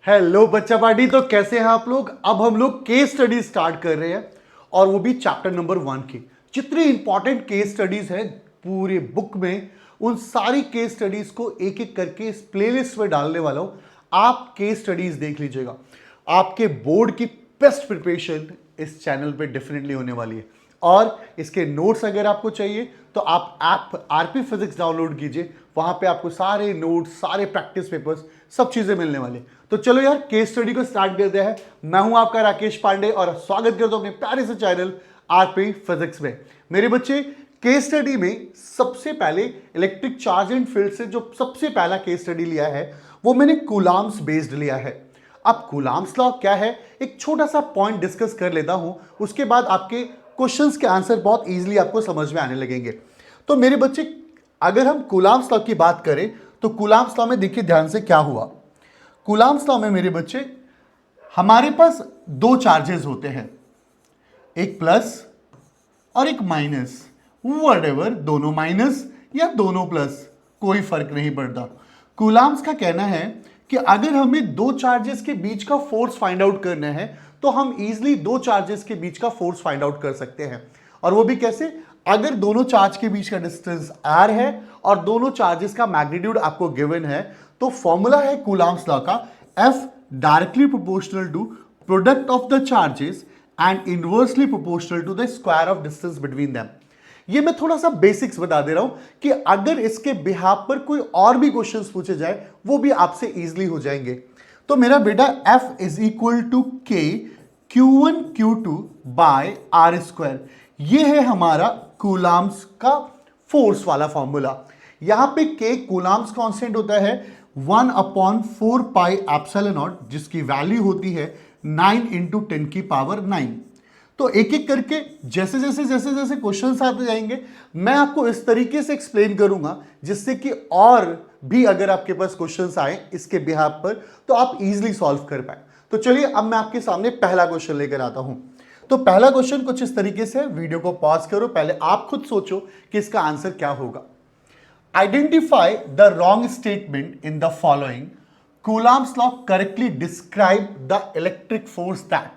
Hello बच्चा party. तो कैसे हैं आप लोग। अब हम लोग केस स्टडी स्टार्ट कर रहे हैं और वो भी चैप्टर नंबर 1 की। जितनी इंपॉर्टेंट केस स्टडीज है पूरे बुक में, उन सारी केस स्टडीज को एक एक करके इस प्लेलिस्ट में डालने वाला हूं। आप केस स्टडीज देख लीजिएगा। आपके बोर्ड की बेस्ट प्रिपरेशन इस चैनल पे डेफिनेटली होने वाली है। और इसके नोट्स अगर आपको चाहिए तो आप ऐप आरपी फिजिक्स डाउनलोड कीजिए। वहां पे आपको सारे नोट्स, सारे प्रैक्टिस पेपर्स, सब चीजें मिलने वाली। तो चलो यार केस स्टडी को स्टार्ट करते हैं। मैं हूं आपका राकेश पांडे और स्वागत करता हूं अपने प्यारे से चैनल आरपी फिजिक्स में। मेरे बच्चे, केस स्टडी में सबसे पहले इलेक्ट्रिक चार्ज एंड फील्ड से जो सबसे पहला केस स्टडी लिया है वो मैंने कूलम्ब्स बेस्ड लिया है। अब कूलम्ब्स लॉ क्या है, एक छोटा सा पॉइंट डिस्कस कर लेता हूं, उसके बाद आपके क्वेश्चंस के आंसर बहुत इजीली आपको समझ में आने लगेंगे। तो मेरे बच्चे, अगर हम कूलम्ब्स लॉ की बात करें तो कूलम्ब्स लॉ में देखिए ध्यान से क्या हुआ। कूलम्ब्स लॉ में मेरे बच्चे हमारे पास दो चार्जेस होते हैं, एक प्लस और एक माइनस। व्हाटएवर, दोनों माइनस या दोनों प्लस, कोई फर्क नहीं पड़ता। कूलम्ब्स का कहना है कि अगर हमें दो चार्जेस के बीच का फोर्स फाइंड आउट करना है तो हम इजीली दो चार्जेस के बीच का फोर्स फाइंड आउट कर सकते हैं। और वो भी कैसे, अगर दोनों चार्ज के बीच का डिस्टेंस r है और दोनों चार्जेस का मैग्नीट्यूड आपको गिवन है, तो फॉर्मूला है कूलम्ब्स लॉ का, F directly proportional to product of the charges and inversely proportional to the square of distance between them. ये मैं थोड़ा सा बेसिक्स बता दे रहा हूं कि अगर इसके बिहाफ पर कोई और भी क्वेश्चंस पूछे जाए वो भी आपसे इजीली हो जाएंगे। तो मेरा बेटा F is equal to K Q1 Q2 by R square, ये है हमारा कूलम्ब्स का फोर्स वाला फॉर्मूला। यहां पे K कूलम्ब्स कांस्टेंट होता है 1/4 पाई एप्सिलॉन नॉट, जिसकी वैल्यू होती है 9 × 10⁹। तो एक एक करके जैसे जैसे जैसे जैसे क्वेश्चंस आते जाएंगे मैं आपको इस तरीके से एक्सप्लेन करूंगा जिससे कि और भी अगर आपके पास क्वेश्चंस आए इसके बिहाफ पर तो आप इजीली सॉल्व कर पाए। तो चलिए अब मैं आपके सामने पहला क्वेश्चन लेकर आता हूं। तो पहला क्वेश्चन कुछ इस तरीके से, वीडियो को पॉज करो, पहले आप खुद सोचो कि इसका आंसर क्या होगा। Identify the wrong statement in the following. Coulomb's law correctly describe the electric force that.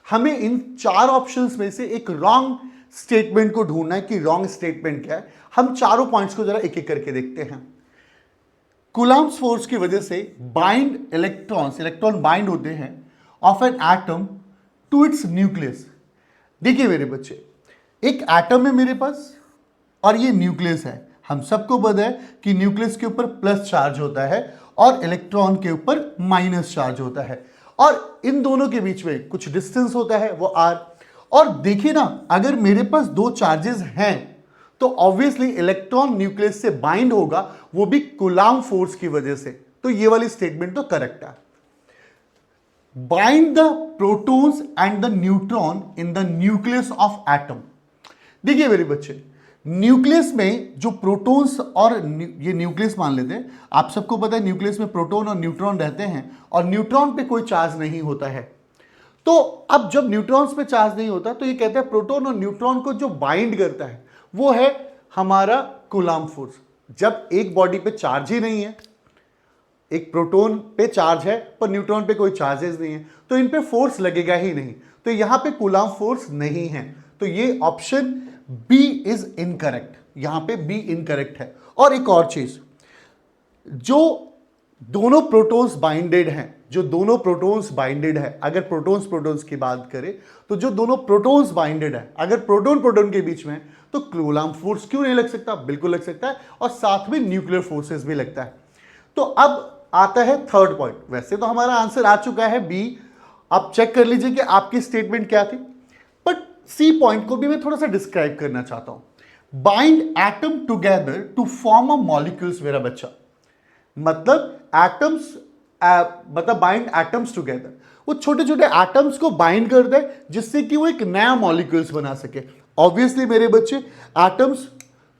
हमें इन चार ऑप्शंस में से एक रॉन्ग स्टेटमेंट को ढूंढना है कि रॉन्ग स्टेटमेंट क्या है। हम चारों पॉइंट्स को जरा एक एक करके देखते हैं। कूलम्ब्स फोर्स की वजह से बाइंड इलेक्ट्रॉन बाइंड होते हैं of an atom to its nucleus. देखिए मेरे बच्चे, एक एटम है मेरे पास और ये न्यूक्लियस है। हम सबको पता है कि न्यूक्लियस के ऊपर प्लस चार्ज होता है और इलेक्ट्रॉन के ऊपर माइनस चार्ज होता है, और इन दोनों के बीच में कुछ डिस्टेंस होता है वो r। और देखिए ना, अगर मेरे पास दो चार्जेस हैं तो ऑब्वियसली इलेक्ट्रॉन न्यूक्लियस से बाइंड होगा, वो भी कूलम्ब फोर्स की वजह से। तो ये वाली स्टेटमेंट तो करेक्ट है। Bind the protons and the neutron in the nucleus of atom. देखिए मेरे बच्चे, न्यूक्लियस में जो प्रोटॉन्स और ये न्यूक्लियस मान लेते हैं, आप सबको पता है न्यूक्लियस में प्रोटॉन और न्यूट्रॉन रहते हैं और न्यूट्रॉन पे कोई चार्ज नहीं होता है। तो अब जब न्यूट्रॉन्स पे चार्ज नहीं होता तो ये कहते हैं प्रोटॉन और न्यूट्रॉन को जो बाइंड करता है वो है हमारा कूलम्ब फोर्स। जब एक बॉडी पे चार्ज ही नहीं है, एक प्रोटॉन पे चार्ज है पर न्यूट्रॉन पे कोई चार्जेस नहीं है, तो इन पे फोर्स लगेगा ही नहीं। तो यहां पे कूलम्ब फोर्स नहीं है। तो ये ऑप्शन बी इज इनकरेक्ट, यहां पे बी इनकरेक्ट है। और एक और चीज, जो दोनों प्रोटॉन्स बाइंडेड हैं, जो दोनों प्रोटॉन्स बाइंडेड है, अगर प्रोटॉन्स की बात करें तो जो दोनों प्रोटॉन्स बाइंडेड है, अगर प्रोटॉन के बीच में, तो कूलम्ब फोर्स क्यों नहीं लग सकता, बिल्कुल लग सकता है, और साथ में न्यूक्लियर फोर्सेस भी लगता है। तो अब आता है थर्ड पॉइंट। वैसे तो हमारा आंसर आ चुका है बी, आप चेक कर लीजिए कि आपकी स्टेटमेंट क्या थी, बट सी पॉइंट को भी मैं थोड़ा सा डिस्क्राइब करना चाहता हूं। Bind atom together to form a molecules. मेरा बच्चा, मतलब एटम्स, मतलब बाइंड एटम्स टुगेदर, वो छोटे छोटे एटम्स को बाइंड करता है जिससे कि वो एक नया मॉलिक्यूल्स बना सके। ऑब्वियसली मेरे बच्चे, एटम्स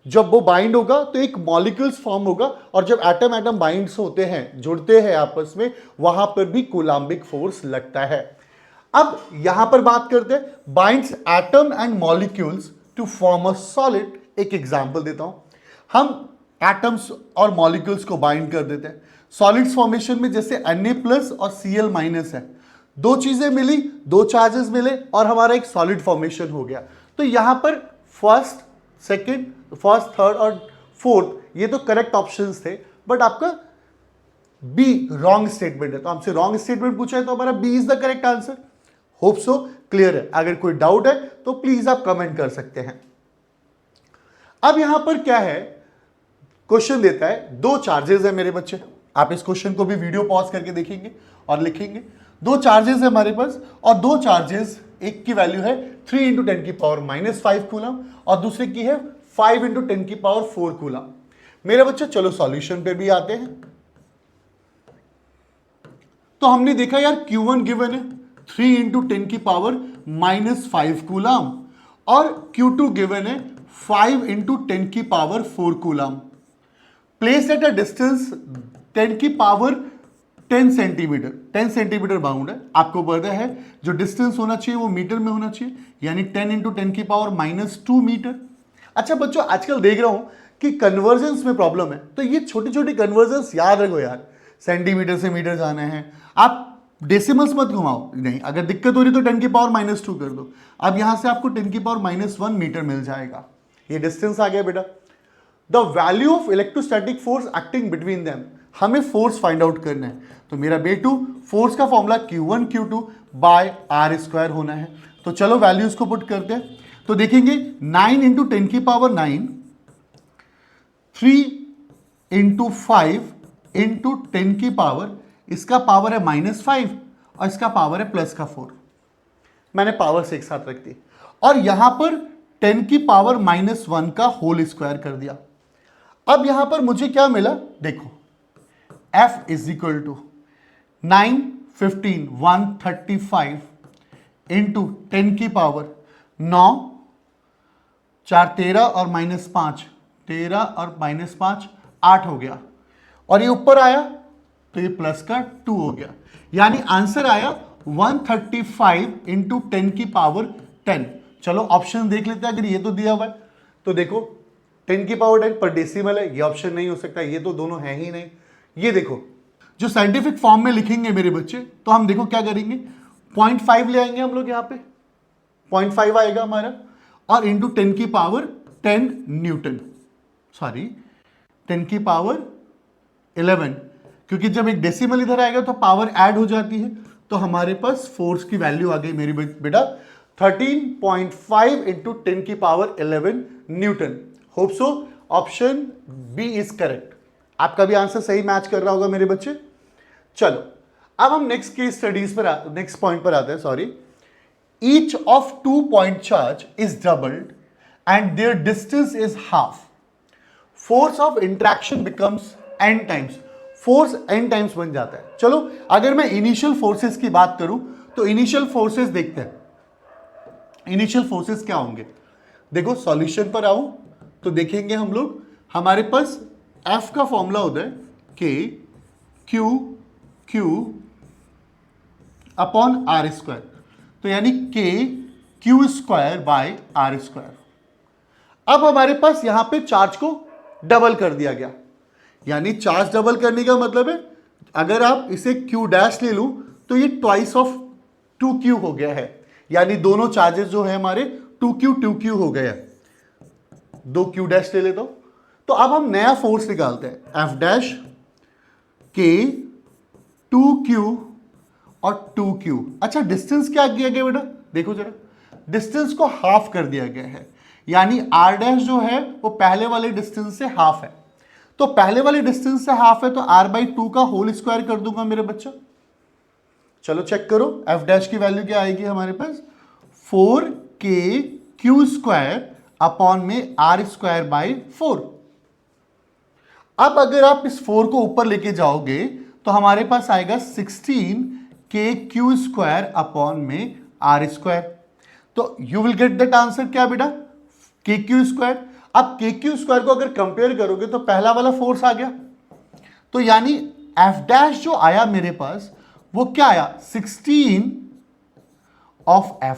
जब वो बाइंड होगा तो एक मॉलिक्यूल्स फॉर्म होगा, और जब एटम एटम बाइंड्स होते हैं, जुड़ते हैं आपस में, वहां पर भी कूलम्बिक फोर्स लगता है। अब यहां पर बात करते हैं binds atom and molecules to form a solid. एक एग्जांपल देता हूं, हम एटम्स और मॉलिक्यूल्स को बाइंड कर देते हैं, सॉलिड्स फॉर्मेशन में जैसे Na+ और Cl- है, दो चीजें मिली, दो चार्जेस मिले और हमारा एक सॉलिड फॉर्मेशन हो गया। तो यहां पर फर्स्ट, सेकंड, फर्स्ट, थर्ड और फोर्थ ये तो करेक्ट ऑप्शंस थे, बट आपका बी रॉन्ग स्टेटमेंट है। तो हमसे रॉन्ग स्टेटमेंट पूछा है तो हमारा B is the correct answer. Hope so clear है। अगर कोई डाउट है तो प्लीज आप कमेंट कर सकते हैं। अब यहां पर क्या है, क्वेश्चन देता है दो चार्जेस है मेरे बच्चे, आप इस क्वेश्चन को भी वीडियो पॉज करके देखेंगे और लिखेंगे। दो चार्जेस है हमारे पास और दो चार्जेस, एक की वैल्यू है 3 × 10⁻⁻5 कूलम और दूसरे की है 5 × 10⁻4 कूलम। मेरे बच्चे चलो सॉल्यूशन पे भी आते हैं। तो हमने देखा यार Q1 गिवन है 3 × 10⁻⁻5 कूलम और Q2 गिवन है 5 × 10⁻4 coulomb. Placed at a distance 10 centimetre, 10 centimetre bound है। आपको पता है जो डिस्टेंस होना चाहिए वो मीटर में होना चाहिए, यानी 10 × 10⁻⁻2 मीटर। अच्छा बच्चों, आजकल देख रहा हूं कि कन्वर्जन्स में प्रॉब्लम है, तो ये छोटी छोटी कन्वर्जन्स याद रखो यार। सेंटीमीटर से मीटर जाना है, आप डेसिमल्स मत घुमाओ, नहीं, अगर दिक्कत हो रही तो 10⁻2 कर दो। अब यहां से आपको 10⁻1 मीटर मिल जाएगा। ये डिस्टेंस आ गया बेटा। The value of electrostatic force acting between them, हमें फोर्स फाइंड आउट करना है। तो मेरा बेटू फोर्स का formula Q1 Q2 r square होना है। तो चलो वैल्यूज को पुट करते हैं। तो देखेंगे 9 × 10⁹, 3 × 5 × 10⁻, इसका पावर है -5 और इसका पावर है +4। मैंने पावर से एक साथ रख दी और यहां पर 10⁻⁻1 का होल स्क्वायर कर दिया। अब यहां पर मुझे क्या मिला देखो, F = 9, 15, 135 × 10⁻9, 4 13 और -5, 13 और -5 8 हो गया और ये ऊपर आया तो ये प्लस का 2 हो गया, यानी आंसर आया 135 × 10⁻10। चलो ऑप्शन देख लेते हैं। अगर ये तो दिया हुआ है तो देखो 10⁻10 पर डेसिमल है, ये ऑप्शन नहीं हो सकता, ये तो दोनों है ही नहीं। ये देखो जो साइंटिफिक फॉर्म में लिखेंगे मेरे बच्चे, तो हम देखो क्या करेंगे, 0.5 ले आएंगे हम लोग, यहां पे 0.5 आएगा हमारा और इंटू 10⁻10 न्यूटन, सॉरी 10⁻11, क्योंकि जब एक डेसिमल इधर आएगा तो पावर ऐड हो जाती है। तो हमारे पास फोर्स की वैल्यू आ गई मेरी बेटा 13.5 × 10⁻11 newton. Hope so option B is correct. आपका भी आंसर सही मैच कर रहा होगा मेरे बच्चे। चलो अब हम नेक्स्ट केस स्टडीज पर नेक्स्ट पॉइंट पर आते हैं। Sorry, each of 2 point charge is doubled and their distance is half, force of interaction becomes n times, force n times बन जाता है। चलो अगर मैं इनिशियल फोर्सेस की बात करूं तो इनिशियल फोर्सेस देखते हैं, इनिशियल फोर्सेस क्या होंगे। देखो सॉल्यूशन पर आऊं तो देखेंगे हम लोग, हमारे पास F का फॉर्मूला होता है K Q upon R square, तो यानी K Q²/R²। अब हमारे पास यहां पे चार्ज को डबल कर दिया गया, यानी चार्ज डबल करने का मतलब है अगर आप इसे Q' ले लूं तो ये ट्वाइस ऑफ 2Q हो गया है, यानी दोनों चार्जेस जो है हमारे 2Q हो गए हैं। 2 Q' ले लेता हूं। तो अब हम नया फोर्स निकालते हैं, F' K 2Q और 2Q। अच्छा डिस्टेंस क्या किया गया बेटा, देखो जरा, डिस्टेंस को हाफ कर दिया गया है, यानी R' जो है वो पहले वाले डिस्टेंस से हाफ है। तो पहले वाले डिस्टेंस से हाफ है तो R/2 का होल स्क्वायर कर दूंगा मेरे बच्चा। चलो चेक करो, F' की वैल्यू क्या आएगी हमारे पास, 4KQ² अपॉन में R²/4। अब अगर आप इस 4 को ऊपर लेके जाओगे तो हमारे पास आएगा 16KQ² अपॉन में R²। तो you will get that answer क्या बेटा, KQ²। अब KQ² को अगर कंपेयर करोगे तो पहला वाला फोर्स आ गया, तो यानी F' जो आया मेरे पास वो क्या आया, 16 ऑफ F,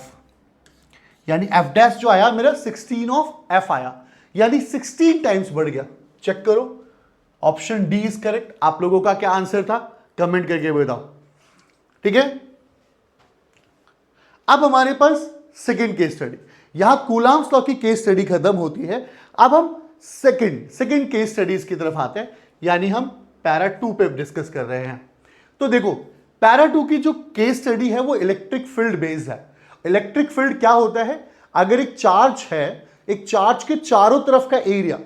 यानी F' जो आया मेरा 16 ऑफ F आया, यानी 16 टाइम्स बढ़ गया। चेक करो ऑप्शन डी इज करेक्ट। आप लोगों का क्या आंसर था कमेंट करके बताओ, ठीक है। अब हमारे पास सेकेंड केस स्टडी, यहां कूलाम्स लॉ की केस स्टडी खत्म होती है। अब हम सेकेंड केस स्टडीज की तरफ आते हैं, यानी हम पैरा 2 पे डिस्कस कर रहे हैं। तो देखो पैरा 2 की जो केस स्टडी है वो इलेक्ट्रिक फील्ड बेस्ड है। इलेक्ट्रिक फील्ड क्या होता है, अगर एक चार्ज है, एक चार्ज के चारों तरफ का एरिया,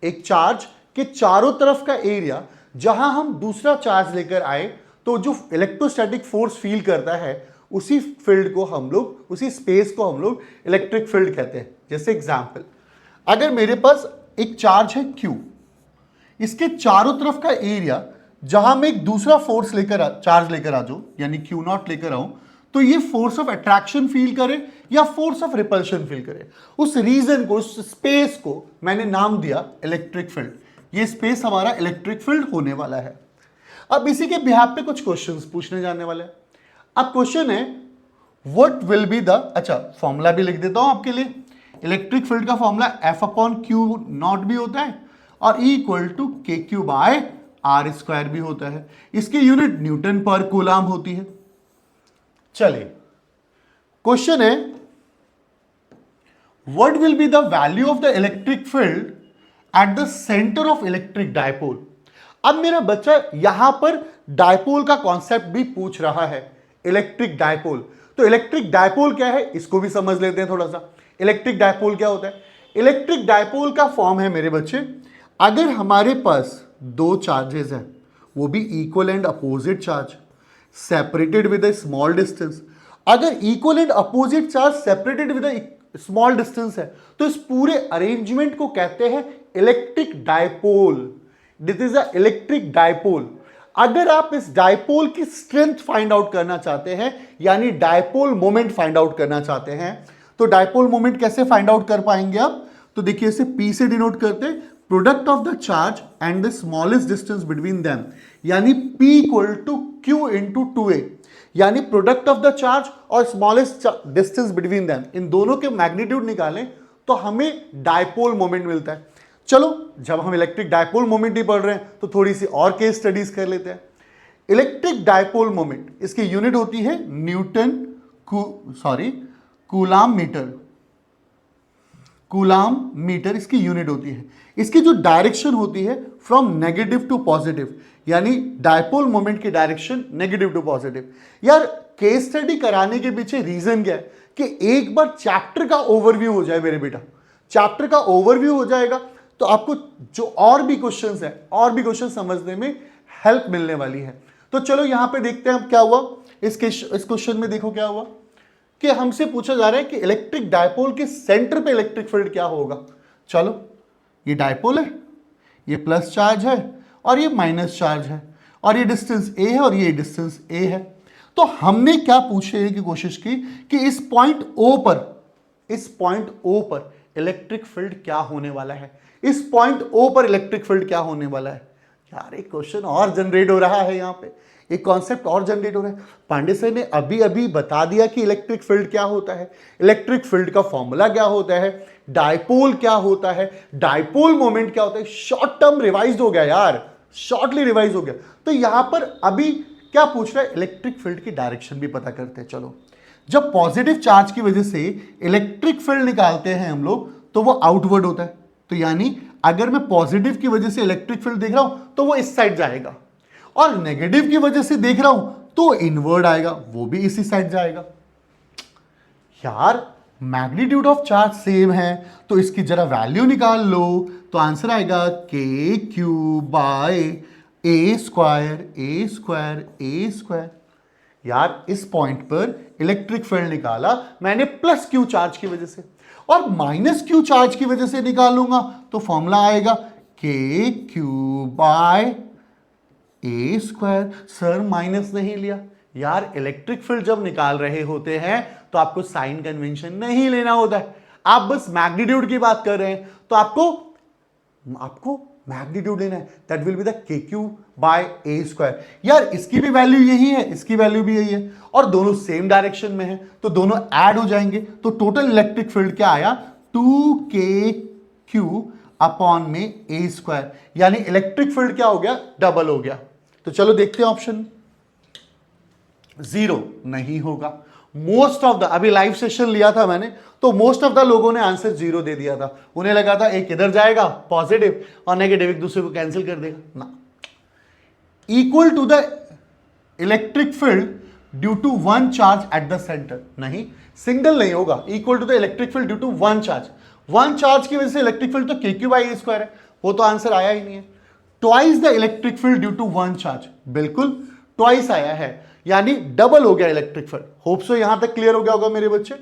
एक चार्ज के चारों तरफ का एरिया जहां हम दूसरा चार्ज लेकर आए तो जो इलेक्ट्रोस्टैटिक फोर्स फील करता है उसी फील्ड को हम लोग, उसी स्पेस को हम लोग इलेक्ट्रिक फील्ड कहते हैं। जैसे एग्जांपल, अगर मेरे पास एक चार्ज है Q, इसके चारों तरफ का एरिया जहां मैं एक दूसरा फोर्स चार्ज लेकर आ जाऊं, यानी Q0 लेकर आऊं, तो ये फोर्स ऑफ अट्रैक्शन फील करे या फोर्स ऑफ रिपल्शन फील करे, उस रीजन को, उस स्पेस को मैंने नाम दिया इलेक्ट्रिक फील्ड। ये स्पेस हमारा इलेक्ट्रिक फील्ड होने वाला है। अब इसी के बिहाफ पे कुछ क्वेश्चंस पूछने जाने वाले हैं। अब क्वेश्चन है व्हाट विल बी द, अच्छा फॉर्मूला भी लिख देता हूं आपके लिए। इलेक्ट्रिक फील्ड का फॉर्मूला F/Q0 भी होता है और E = KQ/R² भी होता है। इसकी यूनिट न्यूटन पर कूलाम होती है। चलिए क्वेश्चन है what will be the value of the electric field eight the centre of electric dipole. अब मेरा बच्चा यहां पर डायपोल का कॉन्सेप्ट भी पूछ रहा है, इलेक्ट्रिक डायपोल। तो इलेक्ट्रिक डायपोल क्या है इसको भी समझ लेते हैं थोड़ा सा। इलेक्ट्रिक डायपोल क्या होता है? इलेक्ट्रिक डायपोल का फॉर्म है मेरे बच्चे, अगर हमारे पास दो चार्जेस हैं, वो भी equal and opposite charge, separated with a small distance. अगर equal and opposite charge separated with a small distance है तो इस पूरे अरेंजमेंट को कहते हैं electric dipole. This is a electric dipole. अगर आप इस डायपोल की स्ट्रेंथ फाइंड आउट करना चाहते हैं, यानी डायपोल मोमेंट फाइंड आउट करना चाहते हैं, तो डायपोल मोमेंट कैसे फाइंड आउट कर पाएंगे आप? तो देखिए इसे P से डिनोट करते हैं, product of the charge and the smallest distance between them, यानी P = Q × 2a, यानी प्रोडक्ट ऑफ द चार्ज और स्मॉलेस्ट डिस्टेंस बिटवीन देम, इन दोनों के मैग्नीट्यूड निकालें तो हमें डायपोल मोमेंट मिलता है। चलो जब हम इलेक्ट्रिक डायपोल मोमेंट ही पढ़ रहे हैं तो थोड़ी सी और केस स्टडीज कर लेते हैं। इलेक्ट्रिक डायपोल मोमेंट, इसकी यूनिट होती है न्यूटन कूलाम मीटर इसकी यूनिट होती है। इसकी जो डायरेक्शन होती है फ्रॉम नेगेटिव टू पॉजिटिव, यानी डायपोल मोमेंट की डायरेक्शन नेगेटिव टू पॉजिटिव। यार केस स्टडी कराने के पीछे रीजन क्या है कि एक बार चैप्टर का ओवरव्यू हो जाए मेरे बेटा, चैप्टर का ओवरव्यू हो जाएगा तो आपको जो और भी क्वेश्चन समझने में हेल्प मिलने वाली है। तो चलो यहां पे देखते हैं अब क्या हुआ। इस क्वेश्चन में देखो क्या हुआ कि हमसे पूछा जा रहा है कि इलेक्ट्रिक डायपोल के सेंटर पे इलेक्ट्रिक फील्ड क्या होगा। चलो ये डायपोल है, ये प्लस चार्ज है और ये माइनस चार्ज है, और ये डिस्टेंस a है और ये डिस्टेंस a है। तो हमने क्या पूछने की कोशिश की कि इस पॉइंट O पर इलेक्ट्रिक फील्ड क्या होने वाला है, इस पॉइंट O पर इलेक्ट्रिक फील्ड क्या होने वाला है। यार एक क्वेश्चन और जनरेट हो रहा है, यहाँ पे एक कॉन्सेप्ट और जनरेट हो रहा है। पांडे सर ने अभी अभी बता दिया कि इलेक्ट्रिक फील्ड क्या होता है, इलेक्ट्रिक फील्ड का फॉर्मूला क्या होता है, डायपोल क्या होता है, डायपोल मोमेंट क्या होता है। शॉर्ट टर्म रिवाइज हो गया यार, शॉर्टली रिवाइज हो गया। तो यहां पर अभी क्या पूछ रहा है, इलेक्ट्रिक फील्ड की डायरेक्शन भी पता करते हैं। चलो जब पॉजिटिव चार्ज की वजह से इलेक्ट्रिक फील्ड निकालते हैं हम लोग तो वो आउटवर्ड होता है। तो यानी अगर मैं पॉजिटिव की वजह से इलेक्ट्रिक फील्ड देख रहा हूं तो वो इस साइड जाएगा, और नेगेटिव की वजह से देख रहा हूं तो इनवर्ड आएगा, वो भी इसी साइड जाएगा। यार मैग्नीट्यूड ऑफ चार्ज सेम है तो इसकी जरा वैल्यू निकाल लो, तो आंसर आएगा KQ/A²। यार इस पॉइंट पर इलेक्ट्रिक फील्ड निकाला मैंने प्लस Q चार्ज की वजह से, और माइनस Q चार्ज की वजह से निकालूंगा तो फॉर्मूला आएगा KQ/A²। सर माइनस नहीं लिया। यार इलेक्ट्रिक फील्ड जब निकाल रहे होते हैं तो आपको साइन कन्वेंशन नहीं लेना होता है, आप बस मैग्नीट्यूड की बात कर रहे हैं तो आपको मैग्नीट्यूड लेना है, that will be the KQ/A²। यार इसकी भी वैल्यू यही है, इसकी वैल्यू भी यही है, और दोनों सेम डायरेक्शन में है तो दोनों ऐड हो जाएंगे। तो टोटल इलेक्ट्रिक फील्ड क्या आया, 2KQ अपॉन में ए स्क्वायर, यानी इलेक्ट्रिक फील्ड क्या हो गया, डबल हो गया। तो चलो देखते हैं ऑप्शन। 0 नहीं होगा। मोस्ट ऑफ द, अभी लाइव सेशन लिया था मैंने, तो मोस्ट ऑफ द लोगों ने आंसर 0 दे दिया था। उन्हें लगा था एक इधर जाएगा पॉजिटिव और नेगेटिव एक दूसरे को कैंसिल कर देगा ना। Equal to the electric field due to one charge at the centre, नहीं, सिंगल नहीं होगा। Equal to the electric field due to one charge, one charge की वजह से इलेक्ट्रिक फील्ड तो के क्यू बाई ए स्क्वायर है, वो तो आंसर आया ही नहीं है। Twice the electric field due to one charge, बिल्कुल ट्वाइस आया है, यानी डबल हो गया इलेक्ट्रिक फील्ड। होप सो यहां तक क्लियर हो गया होगा मेरे बच्चे।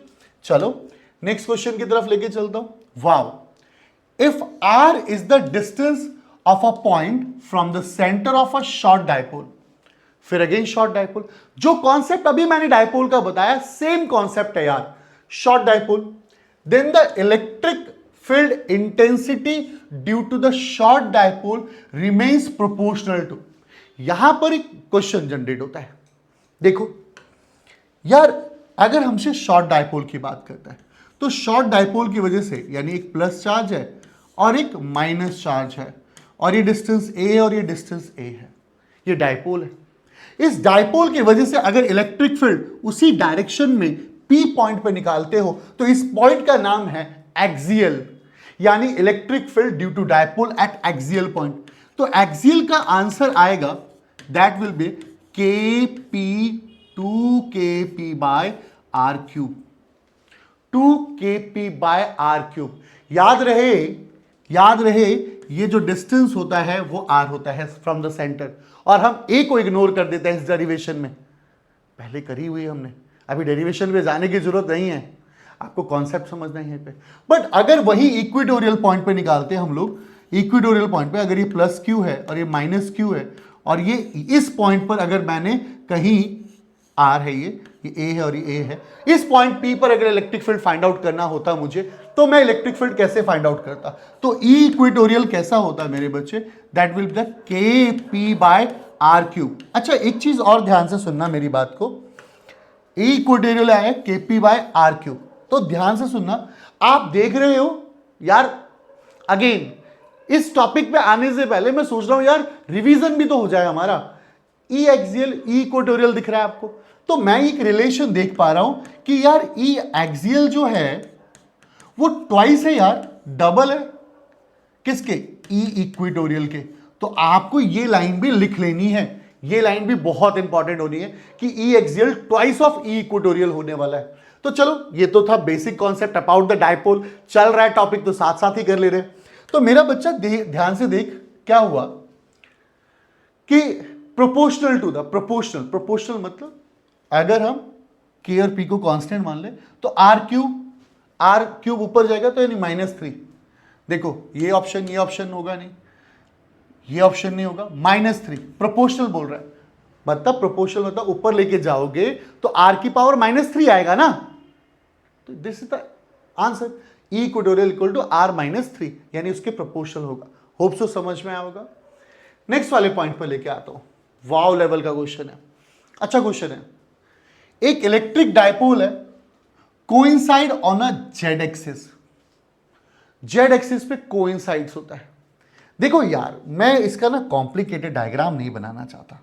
चलो नेक्स्ट क्वेश्चन की तरफ लेके चलता हूं। Wow, if R is the distance of a point from the centre of a short dipole, फिर अगेन शॉर्ट डायपोल, जो कॉन्सेप्ट अभी मैंने डायपोल का बताया सेम कॉन्सेप्ट है यार, short dipole. Then the electric field intensity due to the short dipole remains proportional to, यहां पर एक क्वेश्चन जनरेट होता है। देखो यार, अगर हमसे शॉर्ट डायपोल की बात करता है तो शॉर्ट डायपोल की वजह से, यानी एक प्लस चार्ज है और एक माइनस चार्ज है, और ये डिस्टेंस ए और ये डिस्टेंस ए है, ये डायपोल है। इस डायपोल की वजह से अगर इलेक्ट्रिक फील्ड उसी डायरेक्शन में पी पॉइंट पे निकालते हो तो इस पॉइंट का नाम है एक्सियल, यानी electric field due to dipole at axial point. तो एक्सियल का आंसर आएगा, that will be K P 2kp by R cube, 2kp by R cube. याद रहे ये जो डिस्टेंस होता है वो r होता है फ्रॉम द सेंटर, और हम a को इग्नोर कर देते हैं इस डेरिवेशन में, पहले करी हुई हमने, अभी डेरिवेशन पे जाने की जरूरत नहीं है, आपको कॉन्सेप्ट समझना ही है पे। बट अगर वही इक्वेटोरियल पॉइंट पे निकालते हैं हम लोग, इक्वेटोरियल पॉइंट पे अगर ये प्लस क्यू है और ये माइनस क्यू है, और ये इस पॉइंट पर अगर मैंने कहीं आर है, ये ए है और ये ए है, इस पॉइंट पी पर अगर इलेक्ट्रिक फील्ड फाइंड आउट करना होता मुझे, तो मैं इलेक्ट्रिक फील्ड कैसे फाइंड आउट करता? तो ई इक्वेटोरियल कैसा होता मेरे बच्चे, दैट विल बी द के पी बाय आर क्यूब। अच्छा एक चीज और ध्यान से सुनना मेरी बात को, ई इक्वेटोरियल आया के पी बाय आर क्यूब, तो ध्यान से सुनना। आप देख रहे हो यार, अगेन इस टॉपिक पे आने से पहले मैं सोच रहा हूं यार रिवीजन भी तो हो जाए हमारा। ई एक्सियल ई इक्वेटोरियल दिख रहा है आपको, तो मैं एक रिलेशन देख पा रहा हूं कि यार ई एक्सियल जो है वो ट्वाइस है यार, डबल है किसके, ई इक्वेटोरियल के। तो आपको ये लाइन भी लिख लेनी है, ये लाइन भी बहुत इंपॉर्टेंट होनी है कि E axial twice of E equatorial होने वाला है। तो चलो ये तो था basic concept about the dipole, चल रहा है टॉपिक तो साथ साथ ही कर ले रहे। तो मेरा बच्चा ध्यान से देख क्या हुआ कि प्रोपोर्शनल टू द प्रोपोर्शनल मतलब अगर हम के और पी को कांस्टेंट मान ले तो आर क्यूब ऊपर जाएगा तो यानी -3। देखो ये ऑप्शन होगा नहीं, ये ऑप्शन नहीं होगा, -3 प्रोपोर्शनल बोल रहा है, मतलब प्रोपोर्शनल मतलब ऊपर लेके जाओगे तो आर की पावर -3 आएगा ना, तो this is the answer, E equatorial equal to r -3, यानी उसके प्रोपोर्शनल होगा। होप सो समझ में आया होगा। नेक्स्ट वाले पॉइंट पर लेके आता हूं, वाव लेवल का क्वेश्चन है, अच्छा क्वेश्चन है। एक इलेक्ट्रिक डायपोल है, coincide on a Z axis, Z axis पे कोइंसाइड्स होता है। देखो यार मैं इसका ना कॉम्प्लिकेटेड डायग्राम नहीं बनाना चाहता,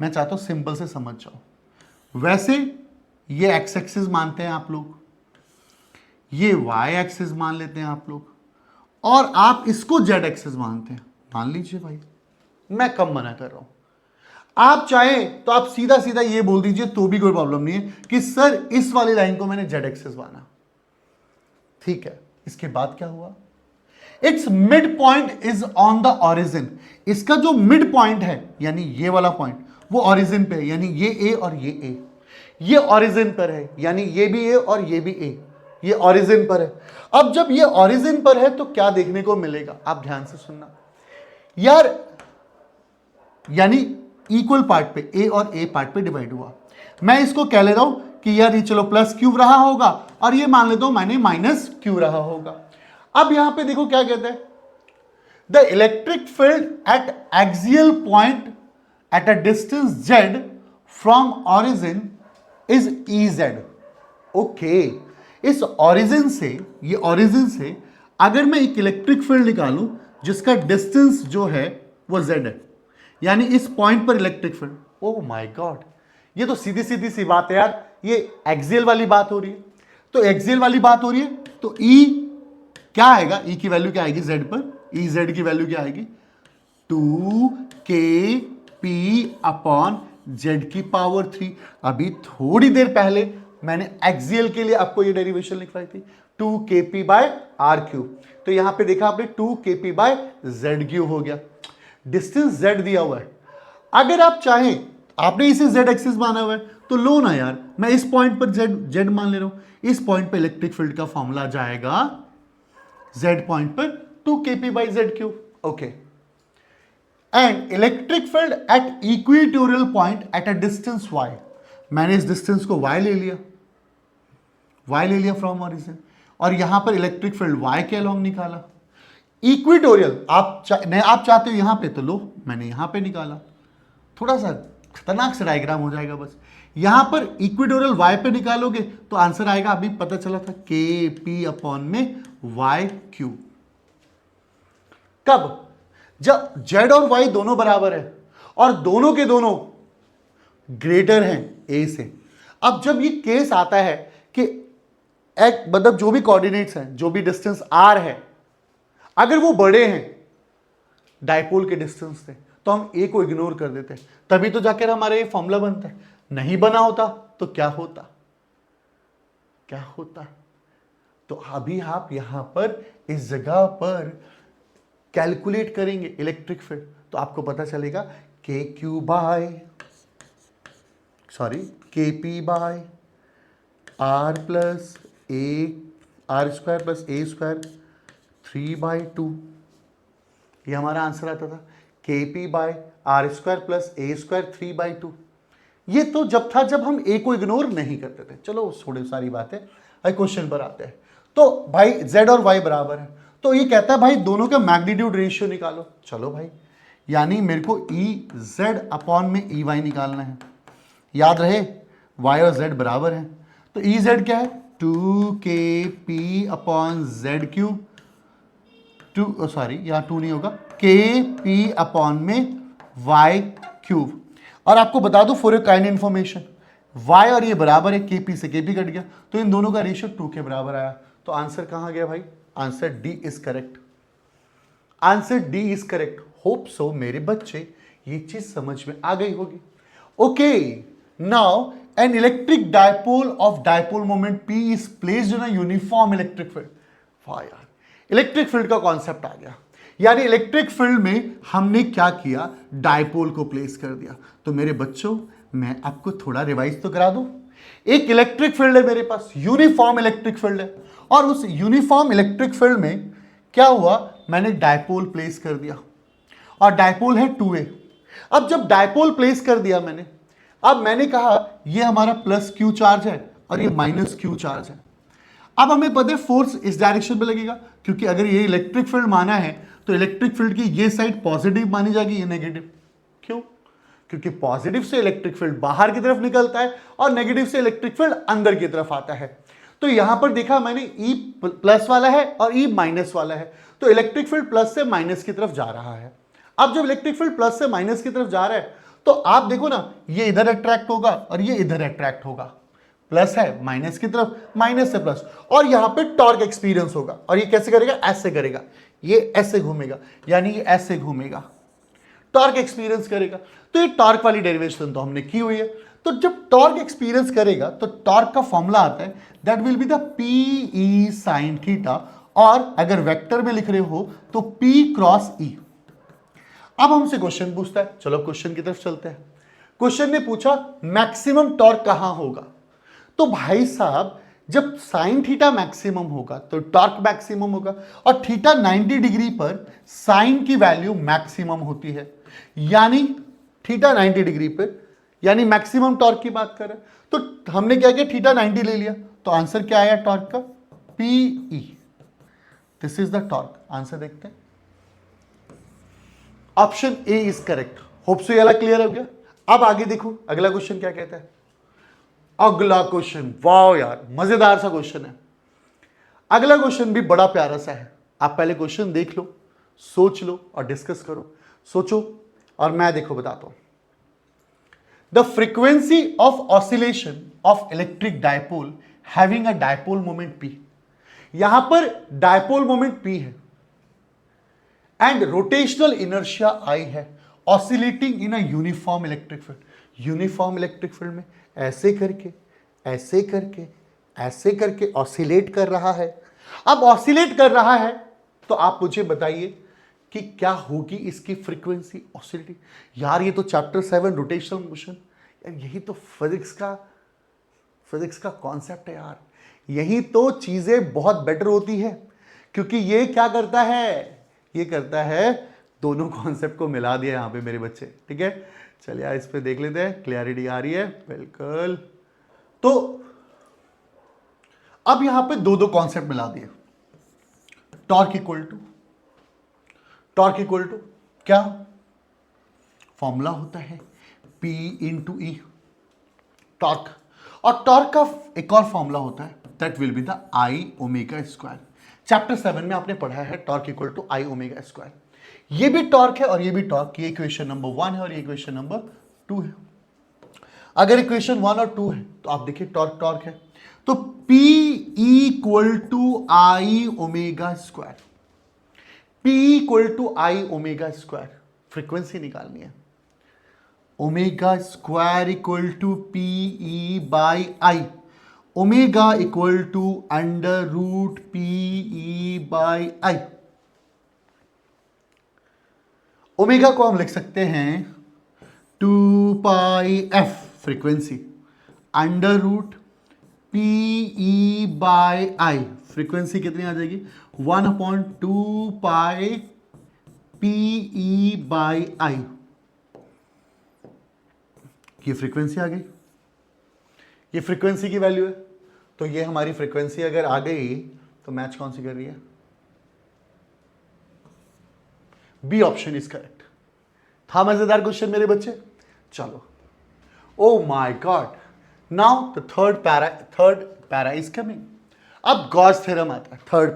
मैं चाहता हूं सिंपल से समझ जाओ। वैसे ये एक्स एक्सिस मानते हैं आप लोग, ये वाई एक्सिस मान लेते हैं आप लोग, और आप इसको जेड एक्सिस मानते हैं, मान लीजिए भाई, मैं कम मना कर रहा हूं। आप चाहें तो आप सीधा सीधा ये बोल दीजिए तो भी कोई प्रॉब्लम नहीं है कि सर इस वाली लाइन को मैंने जेड एक्सिस माना, ठीक है। इसके बाद क्या हुआ, it's mid point is on the origin, इसका जो मिड पॉइंट है यानी ये वाला पॉइंट वो ऑरिजिन पे है, यानी ये ए और ये ऑरिजिन पर है, यानी ये भी ए और ये भी ए, ये ऑरिजिन पर है। अब जब ये ऑरिजिन पर है तो क्या देखने को मिलेगा, आप ध्यान से सुनना यार, यानी इक्वल पार्ट पे ए और ए पार्ट पे डिवाइड हुआ। मैं इसको कह ले रहा हूं कि यार ये चलो प्लस क्यूब रहा होगा और ये मान लेता हूं मैंने माइनस क्यू रहा होगा। अब यहां पे देखो क्या कहते हैं, the electric field eight axial point at a distance Z from origin is E Z. Okay, इस ऑरिजिन से, ये ऑरिजिन से अगर मैं एक इलेक्ट्रिक फील्ड निकालूं जिसका डिस्टेंस जो है वो z है, यानी इस पॉइंट पर electric field, oh my God, ये तो सीधी सीधी सी बात है यार, ये एक्सियल वाली बात हो रही है। तो एक्सियल वाली बात हो रही है तो E क्या आएगा, E की वैल्यू क्या आएगी z पर, E z की वैल्यू क्या आएगी 2kp अपॉन z की पावर 3। अभी थोड़ी देर पहले मैंने एक्सियल के लिए आपको ये डेरिवेशन लिखवाई थी 2kp बाय आर क्यूब, तो यहां पे देखा आपने 2kp बाय जेड क्यूब हो गया। डिस्टेंस z दिया हुआ है, अगर आप चाहें, आपने इसे z एक्सिस माना हुआ है तो लो ना यार, मैं इस पॉइंट पर z मान ले रहा हूं, इस पॉइंट पर इलेक्ट्रिक फील्ड का फॉर्मूला जाएगा z पॉइंट पर 2kp by z cube, okay. And electric field at equatorial point at a distance y, मैंने इस डिस्टेंस को y ले लिया फ्रॉम ऑरिजिन, और यहां पर इलेक्ट्रिक फील्ड y के अलोंग निकाला। इक्वेटोरियल आप चाहते हो यहां पे तो लो, मैंने यहां पे निकाला, थोड़ा सा खतरनाक सा डायग्राम हो जाएगा बस। यहां पर इक्वेटोरियल y पे निकालोगे तो आंसर आएगा, अभी पता चला था kp अपॉन में y क्यूब। कब, जब z और y दोनों बराबर है और दोनों के दोनों ग्रेटर हैं a से। अब जब ये केस आता है कि एक मतलब जो भी कोऑर्डिनेट्स हैं, जो भी डिस्टेंस r है, अगर वो बड़े हैं डायपोल के डिस्टेंस से तो हम a को इग्नोर कर देते हैं, तभी तो जाकर हमारा ये फॉर्मूला बनता है। नहीं बना होता तो क्या होता, तो अभी आप यहां पर इस जगह पर कैलकुलेट करेंगे इलेक्ट्रिक फील्ड तो आपको पता चलेगा kp by r plus r square plus a square 3/2, ये हमारा आंसर आता था kp by r square plus a square 3/2। ये तो जब हम a को इग्नोर नहीं करते थे। चलो थोड़ी सारी बातें क्वेश्चन पर आते हैं। तो भाई z और y बराबर है, तो ये कहता है भाई दोनों का मैग्नीट्यूड रेशियो निकालो। चलो भाई, यानी मेरे को Ez अपॉन में Ey निकालना है। याद रहे y और z बराबर हैं, तो Ez क्या है 2kp अपॉन जेड क्यूब, यहाँ 2 नहीं होगा, kp अपॉन में y क्यूब। और आपको बता दो for your kind information, y और ये बराबर है, kp से kp कट गया तो इन दोनों का रेशियो 2 के बराबर आया। तो आंसर कहां गया भाई, answer D is correct, answer D is correct. Hope so मेरे बच्चे ये चीज समझ में आ गई होगी। Okay, now an electric dipole of dipole moment P is placed in a uniform electric field. वाह यार, इलेक्ट्रिक फील्ड का कॉन्सेप्ट आ गया, यानी इलेक्ट्रिक फील्ड में हमने क्या किया, डायपोल को प्लेस कर दिया। तो मेरे बच्चों मैं आपको थोड़ा रिवाइज तो करा दूं। एक इलेक्ट्रिक फील्ड है मेरे पास, यूनिफॉर्म इलेक्ट्रिक फील्ड है, और उस यूनिफॉर्म इलेक्ट्रिक फील्ड में क्या हुआ, मैंने डायपोल प्लेस कर दिया और डायपोल है 2a। अब जब डायपोल प्लेस कर दिया मैंने, अब मैंने कहा ये हमारा प्लस q चार्ज है और ये माइनस q चार्ज है। अब हमें पता है फोर्स इस डायरेक्शन में लगेगा, क्योंकि अगर ये इलेक्ट्रिक फील्ड माना है तो इलेक्ट्रिक फील्ड की ये साइड पॉजिटिव मानी जाएगी, ये नेगेटिव। क्यों, क्योंकि पॉजिटिव से इलेक्ट्रिक फील्ड बाहर की तरफ निकलता है और नेगेटिव से इलेक्ट्रिक फील्ड अंदर की तरफ आता है। तो यहां पर देखा मैंने E प्लस वाला है और E माइनस वाला है, तो इलेक्ट्रिक फील्ड प्लस से माइनस की तरफ जा रहा है। अब जब इलेक्ट्रिक फील्ड प्लस से माइनस की तरफ जा रहा है तो आप देखो ना, ये इधर अट्रैक्ट होगा और ये इधर अट्रैक्ट होगा, प्लस है माइनस की तरफ, माइनस से प्लस, और यहां पे टॉर्क एक्सपीरियंस होगा। और ये कैसे करेगा, ऐसे करेगा, ये ऐसे घूमेगा, यानी ये ऐसे घूमेगा, टॉर्क एक्सपीरियंस करेगा। तो ये टॉर्क वाली डेरिवेशन तो हमने की हुई है। तो जब टॉर्क एक्सपीरियंस करेगा तो टॉर्क का फॉर्मूला आता है that will be the PE sin theta, और अगर वेक्टर में लिख रहे हो तो P क्रॉस E। अब हमसे क्वेश्चन पूछता है, चलो क्वेश्चन की तरफ चलते हैं। क्वेश्चन ने पूछा मैक्सिमम टॉर्क कहां होगा। तो भाई साहब जब साइन थीटा मैक्सिमम होगा तो टॉर्क मैक्सिमम होगा, और थीटा 90 डिग्री पर साइन की वैल्यू मैक्सिमम होती है, यानी थीटा 90 डिग्री पर, यानी मैक्सिमम टॉर्क की बात कर रहे हैं। तो हमने क्या किया, थीटा 90 ले लिया, तो आंसर क्या आया टॉर्क का, PE। This is the torque. Answer देखते हैं, option A is correct. Hope so ये वाला क्लियर हो गया। अब आगे देखो अगला क्वेश्चन क्या कहता है। अगला क्वेश्चन, वाह यार मजेदार सा क्वेश्चन है। अगला क्वेश्चन भी बड़ा प्यारा सा है। आप पहले क्वेश्चन देख लो, सोच लो और डिस्कस करो। सोचो और मैं देखो बताता हूं। The frequency of oscillation of electric dipole having a dipole moment P, यहां पर डायपोल मोमेंट P है एंड रोटेशनल इनर्शिया I है, oscillating in a uniform electric field. Uniform electric field में ऐसे करके ऐसे करके ऐसे करके ऑसिलेट कर रहा है। अब ऑसिलेट कर रहा है तो आप मुझे बताइए कि क्या होगी इसकी फ्रीक्वेंसी ऑसिलेटिंग। यार ये तो चैप्टर 7 रोटेशनल मोशन, यार यही तो फिजिक्स का कॉन्सेप्ट है यार। यही तो चीजें बहुत बेटर होती है, क्योंकि ये क्या करता है, ये करता है दोनों कॉन्सेप्ट को मिला दिया यहां पे मेरे बच्चे। ठीक है, चलिए यार इस पे देख लेते हैं, क्लियरिटी आ रही है बिल्कुल। तो अब यहां पे दो कॉन्सेप्ट मिला दिए। टॉर्क इक्वल टू क्या फॉर्मूला होता है, P इंटू ई टॉर्क, और टॉर्क का एक और फॉर्मूला होता है that will be the I omega square. Chapter 7 में आपने पढ़ा है torque equal to I omega square. ये भी टॉर्क है और ये भी टॉर्क। ये इक्वेशन नंबर 1 है और ये इक्वेशन नंबर 2 है। अगर इक्वेशन 1 और 2 है तो आप देखिए टॉर्क है, तो P equal to I omega square, P equal to I omega square. Frequency निकालनी है, omega square equal to P E by I, omega equal to under root P E by I. Omega को हम लिख सकते हैं 2 pi f frequency, under root P E by I, frequency कितनी आ जाएगी 1/2 पाई पी ई बाई आई। ये frequency आ गई, ये फ्रीक्वेंसी की वैल्यू है। तो ये हमारी फ्रीक्वेंसी अगर आ गई तो मैच कौन सी कर रही है, बी ऑप्शन इज करेक्ट। था मजेदार क्वेश्चन मेरे बच्चे। चलो, oh my God, now the third para is coming. अब गॉस थ्योरम आता है थर्ड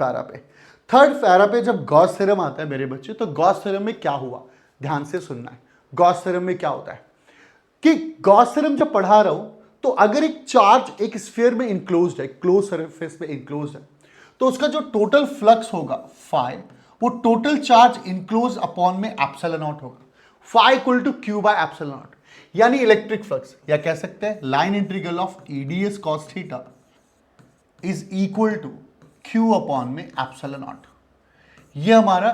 पैरा पे जब गॉस थ्योरम आता है मेरे बच्चे, तो गॉस थ्योरम में क्या हुआ, ध्यान से सुनना है। गॉस थ्योरम में क्या होता है कि गॉस थ्योरम जब पढ़ा रहा हूं, तो अगर एक चार्ज एक स्फीयर में इंक्लोज्ड है, क्लोज सरफेस में इंक्लोज्ड है, तो उसका जो टोटल फ्लक्स होगा फाई, वो टोटल चार्ज इंक्लोज अपॉन में एप्सिलॉन नॉट होगा। Phi equal to q by epsilon naught, यानी इलेक्ट्रिक फ्लक्स, या कह सकते हैं line integral of EDS cos theta is equal to q upon में एप्सिलॉन नॉट। ये हमारा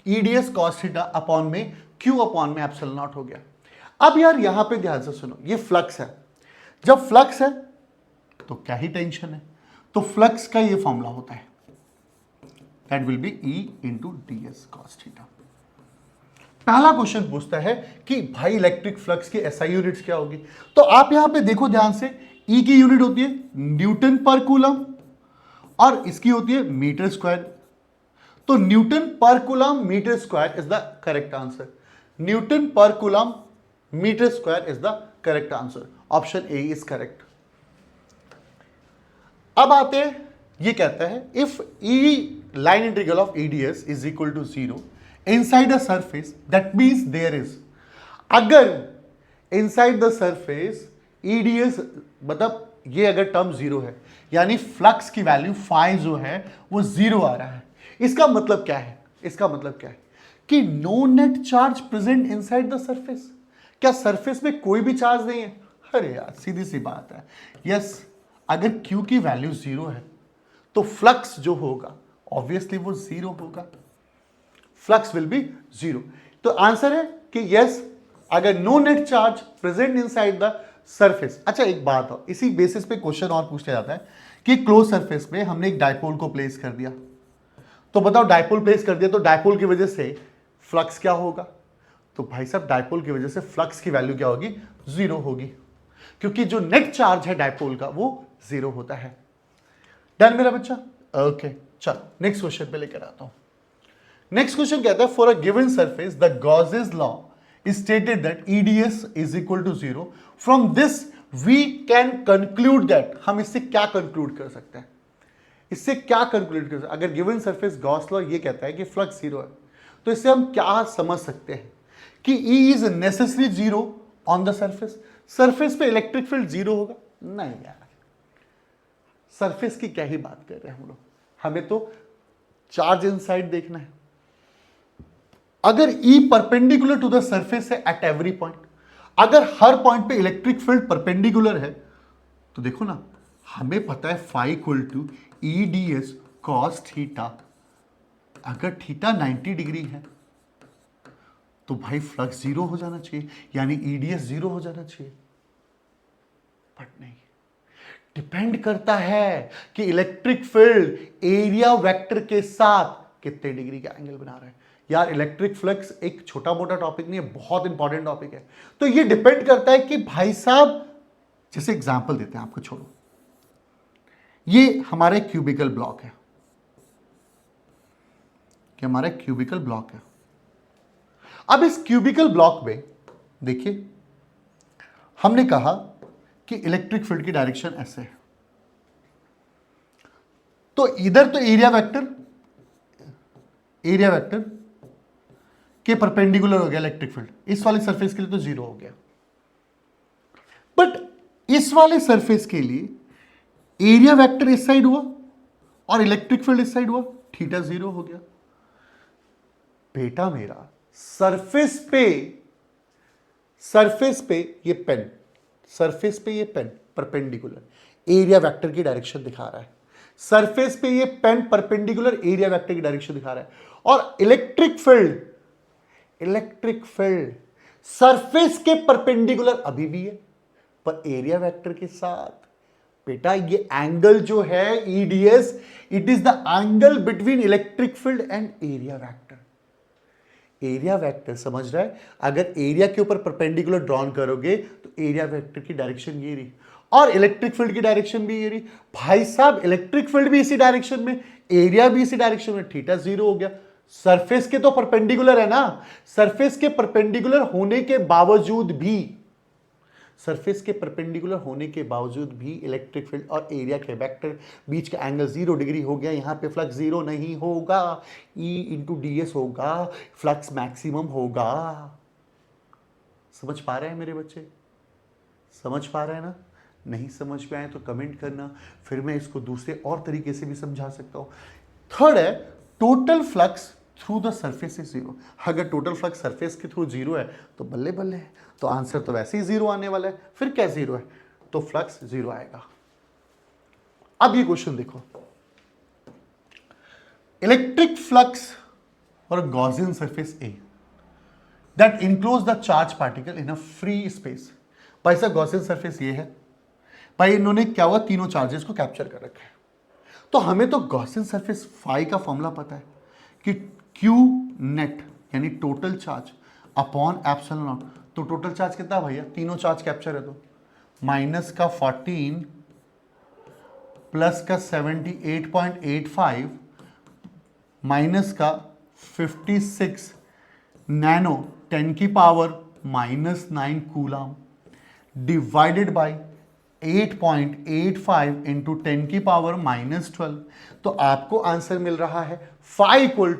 ईडीएस कॉस थीटा अपॉन में क्यू अपॉन में एप्सिलॉन नॉट हो गया। अब यार यहां पे ध्यान से सुनो, ये फ्लक्स है। जब फ्लक्स है तो क्या ही टेंशन है, तो फ्लक्स का ये फॉर्मूला होता है that will be E into D S cos theta. पहला क्वेश्चन पूछता है कि भाई इलेक्ट्रिक फ्लक्स की एसआई यूनिट्स क्या होगी, तो आप यहां पे देखो ध्यान से, ई की यूनिट होती है न्यूटन पर कूलम और इसकी होती है मीटर स्क्वायर। तो newton per coulomb metre square is the correct answer. Newton per coulomb metre square is the correct answer. Option A is correct. अब आते हैं, ये कहता है if E line integral of EDS is equal to 0 inside the surface, that means there is, अगर inside the surface EDS, मतलब ये अगर टर्म 0 है, यानी फ्लक्स की वैल्यू फाई जो है वो 0 आ रहा है। इसका मतलब क्या है, इसका मतलब क्या है कि no net charge present inside the surface. क्या सरफेस में कोई भी चार्ज नहीं है? अरे यार सीधी सी बात है, यस। अगर Q की वैल्यू 0 है तो फ्लक्स जो होगा ऑब्वियसली वो 0 होगा, फ्लक्स विल बी 0। तो आंसर है कि यस, अगर no net charge present inside the surface. अच्छा एक बात हो, इसी बेसिस पे क्वेश्चन और पूछा जाता है कि क्लोज सरफेस में हमने एक डायपोल को प्लेस कर दिया, तो बताओ डायपोल प्लेस कर दिया तो डायपोल की वजह से फ्लक्स क्या होगा, तो भाई साहब डायपोल की वजह से फ्लक्स की वैल्यू क्या होगी, 0 होगी, क्योंकि जो नेट चार्ज है डायपोल का वो 0 होता है। डन मेरा बच्चा, ओके। चलो नेक्स्ट क्वेश्चन पे लेकर आता हूं। नेक्स्ट क्वेश्चन कहता है for a given surface the Gauss's law is stated that EDS is equal to 0. From this we can conclude that, हम इससे क्या कंक्लूड कर सकते हैं, इससे क्या कैलकुलेट कर सकते? अगर गिवन सरफेस गॉस लॉ ये कहता है कि फ्लक्स जीरो है, तो इससे हम क्या समझ सकते हैं कि E is necessary zero on the surface. Surface पे इलेक्ट्रिक फील्ड जीरो होगा? नहीं यार, सरफेस की क्या ही बात कर रहे हैं हम लोग, हमें तो चार्ज इनसाइड देखना है। अगर E perpendicular to the surface है एट एवरी पॉइंट, अगर हर पॉइंट पे इलेक्ट्रिक फील्ड परपेंडिकुलर है, तो देखो ना, हमें पता है phi equal to E D S cos theta. अगर थीटा 90 डिग्री है तो भाई फ्लक्स जीरो हो जाना चाहिए, यानी ईडीएस जीरो हो जाना चाहिए। बट नहीं, डिपेंड करता है कि इलेक्ट्रिक फील्ड एरिया वेक्टर के साथ कितने डिग्री का एंगल बना रहा है। यार इलेक्ट्रिक फ्लक्स एक छोटा मोटा टॉपिक नहीं है, बहुत इंपॉर्टेंट टॉपिक है। तो ये डिपेंड करता है कि भाई साहब, जैसे एग्जांपल देते हैं आपको, छोड़ो, ये हमारे क्यूबिकल ब्लॉक है, कि हमारा क्यूबिकल ब्लॉक है। अब इस क्यूबिकल ब्लॉक में देखिए, हमने कहा कि इलेक्ट्रिक फील्ड की डायरेक्शन ऐसे है, तो इधर तो एरिया वेक्टर के परपेंडिकुलर हो गया इलेक्ट्रिक फील्ड, इस वाले सरफेस के लिए तो जीरो हो गया। बट इस वाले सरफेस के लिए एरिया वेक्टर इस साइड हुआ और इलेक्ट्रिक फील्ड इस साइड हुआ, थीटा जीरो हो गया। बेटा मेरा सरफेस पे ये पेन, सरफेस पे ये पेन परपेंडिकुलर एरिया वेक्टर की डायरेक्शन दिखा रहा है, सरफेस पे ये पेन परपेंडिकुलर एरिया वेक्टर की डायरेक्शन दिखा रहा है। और इलेक्ट्रिक फील्ड सरफेस के परपेंडिकुलर अभी भी है, पर एरिया वेक्टर के साथ। बेटा ये एंगल जो है EDS, it is the angle between electric field and area vector. Area vector समझ रहा है, अगर एरिया के ऊपर परपेंडिकुलर ड्रॉन करोगे तो एरिया वेक्टर की डायरेक्शन ये रही और इलेक्ट्रिक फील्ड की डायरेक्शन भी ये रही। भाई साहब इलेक्ट्रिक फील्ड भी इसी डायरेक्शन में, एरिया भी इसी डायरेक्शन में, थीटा जीरो हो गया। सरफेस के तो परपेंडिकुलर है ना, सरफेस के परपेंडिकुलर होने के बावजूद भी इलेक्ट्रिक फील्ड और एरिया के वेक्टर बीच का एंगल 0 डिग्री हो गया। यहां पे फ्लक्स जीरो नहीं होगा, E इंटू डी एस होगा, फ्लक्स मैक्सिमम होगा। समझ पा रहे हैं मेरे बच्चे? समझ पा रहे हैं ना? नहीं समझ में आए तो कमेंट करना, फिर मैं इसको दूसरे और तरीके से भी समझा सकता हूं। थर्ड है total flux through the surface is zero. अगर टोटल फ्लक्स सरफेस के थ्रू जीरो है तो बल्ले बल्ले है, तो आंसर तो वैसे ही जीरो आने वाला है। फिर क्या जीरो है, तो फ्लक्स जीरो आएगा। अब ये क्वेश्चन देखो, इलेक्ट्रिक फ्लक्स और Gaussian surface A that enclose the charge particle in a free space. भाई साहब गॉसियन सरफेस ये है, भाई इन्होंने क्या हुआ, तीनों चार्जेस को कैप्चर कर रखा है। तो हमें तो गॉसियन सरफेस फाई का फॉर्मूला पता है कि क्यू नेट यानी total charge upon epsilon not. तो टोटल चार्ज कितना भैया, तीनों चार्ज कैप्चर है, तो माइनस का 14 प्लस का 78.85 माइनस का 56 नैनो 10 की power -9 coulomb divided by 8.85 into 10 की पावर -12। तो आपको आंसर मिल रहा है फाई इक्वल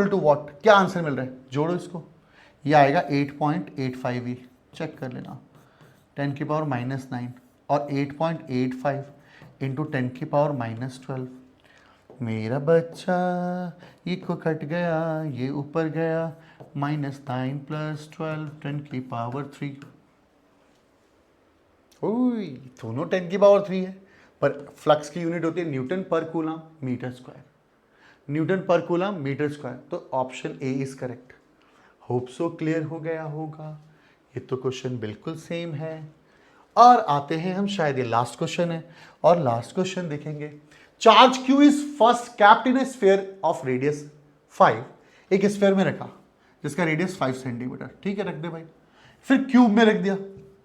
टू वॉट, क्या आंसर मिल रहा है, जोड़ो इसको, ये आएगा 8.85 ही, चेक कर लेना, 10 की पावर -9 और 8.85 इंटू 10 की पावर -12। मेरा बच्चा ये को कट गया, ये ऊपर गया, -9 + 12 10 की पावर 3। ओए दोनों 10 की पावर 3 है, पर फ्लक्स की यूनिट होती है Newton per coulomb metre square, Newton per coulomb metre square. तो option A is correct. Hope so clear हो गया होगा। ये तो क्वेश्चन बिल्कुल सेम है। और आते हैं हम, शायद ये लास्ट क्वेश्चन है, और लास्ट क्वेश्चन देखेंगे। Charge Q is first capped in A sphere of radius 5। एक स्फीयर में रखा जिसका रेडियस 5 सेंटीमीटर, ठीक है, रख दे भाई। फिर क्यूब में रख दिया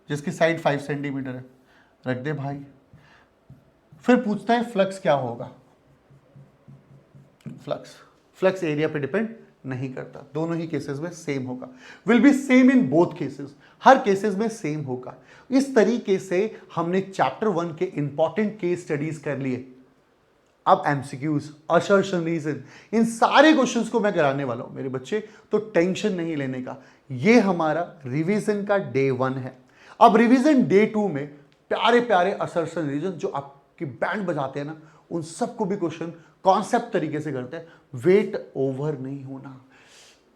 जिसकी साइड 5 सेंटीमीटर है, रख दे भाई। फिर पूछता है फ्लक्स क्या होगा। फ्लक्स एरिया पे डिपेंड नहीं करता। दोनों ही केसेस में सेम होगा, will be same in both cases, her cases में सेम होगा। इस तरीके से हमने चैप्टर 1 के इंपॉर्टेंट केस स्टडीज कर लिए। अब एमसीक्यूज, असर्शन, रीजन, इन सारे क्वेश्चंस को मैं कराने वाला हूं मेरे बच्चे, तो टेंशन नहीं लेने का। ये हमारा रिवीजन का डे 1 है। अब रिवीजन डे 2 में प्यारे प्यारे असर्शन, रीजन जो आपकी बैंड बजाते हैं ना, उन सबको भी क्वेश्चन कॉन्सेप्ट तरीके से करते हैं। वेट ओवर नहीं होना,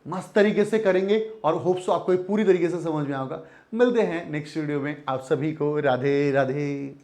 मस्त तरीके से करेंगे और होप सो आपको ये पूरी तरीके से समझ में आएगा। मिलते हैं नेक्स्ट वीडियो में, आप सभी को राधे राधे।